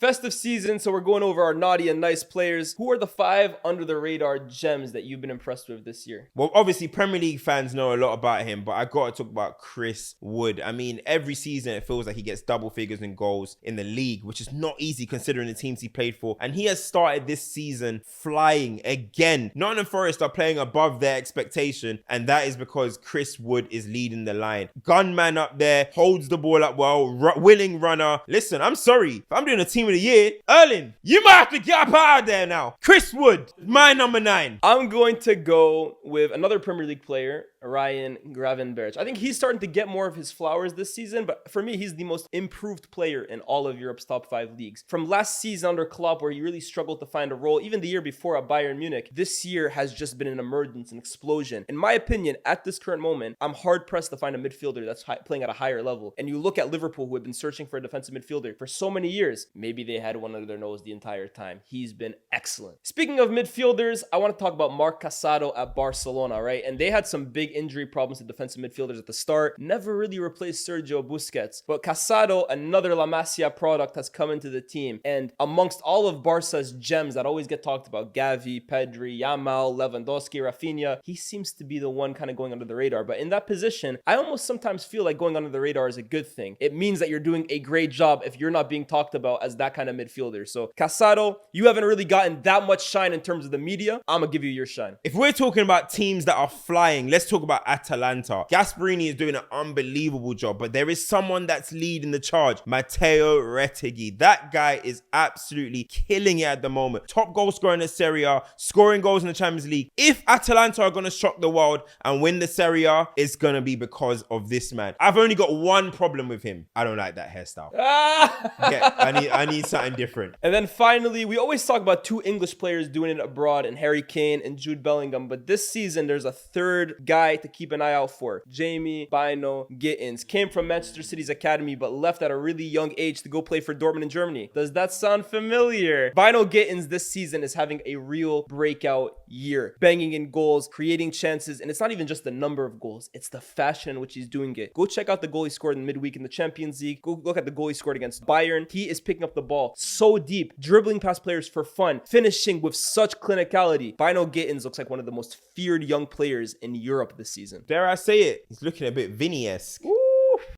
Festive season, so we're going over our naughty and nice players. Who are the 5 under the radar gems that you've been impressed with this year? Well, obviously, Premier League fans know a lot about him, but I got to talk about Chris Wood. I mean, every season it feels like he gets double figures in goals in the league, which is not easy considering the teams he played for. And he has started this season flying again. Nottingham Forest are playing above their expectation, and that is because Chris Wood is leading the line. Gunman up there, holds the ball up well, willing runner. Listen, I'm sorry, if I'm doing a team of the year, Erling, you might have to get up out of there now. Chris Wood, my number 9. I'm going to go with another Premier League player, Ryan Gravenberch. I think he's starting to get more of his flowers this season, but for me, he's the most improved player in all of Europe's top 5 leagues. From last season under Klopp, where he really struggled to find a role, even the year before at Bayern Munich, this year has just been an emergence, an explosion. In my opinion, at this current moment, I'm hard-pressed to find a midfielder that's playing at a higher level. And you look at Liverpool, who have been searching for a defensive midfielder for so many years. Maybe they had one under their nose the entire time. He's been excellent. Speaking of midfielders, I want to talk about Marc Cado at Barcelona, right? And they had some big injury problems with defensive midfielders at the start. Never really replaced Sergio Busquets. But Cado, another La Masia product, has come into the team. And amongst all of Barca's gems that always get talked about, Gavi, Pedri, Yamal, Lewandowski, Rafinha, he seems to be the one kind of going under the radar. But in that position, I almost sometimes feel like going under the radar is a good thing. It means that you're doing a great job if you're not being talked about as that kind of midfielder. So Cado, you haven't really gotten that much shine in terms of the media. I'm gonna give you your shine. If we're talking about teams that are flying, let's talk about Atalanta. Gasperini is doing an unbelievable job, but there is someone that's leading the charge, Matteo Retegui. That guy is absolutely killing it at the moment. Top goal scorer in the Serie A, scoring goals in the Champions League. If Atalanta are going to shock the world and win the Serie A, it's going to be because of this man. I've only got one problem with him. I don't like that hairstyle. Yeah, I need something different. And then finally, we always talk about 2 English players doing it abroad, and Harry Kane and Jude Bellingham. But this season, there's a third guy to keep an eye out for. Jamie Bino Gittins came from Manchester City's academy, but left at a really young age to go play for Dortmund in Germany. Does that sound familiar? Bino Gittins this season is having a real breakout year, banging in goals, creating chances, and it's not even just the number of goals, it's the fashion in which he's doing it. Go check out the goal he scored in midweek in the Champions League. Go look at the goal he scored against Bayern. He is picking up the ball so deep, dribbling past players for fun, finishing with such clinicality. Bino Gittins looks like one of the most feared young players in Europe this season. Dare I say it? He's looking a bit Vinny-esque.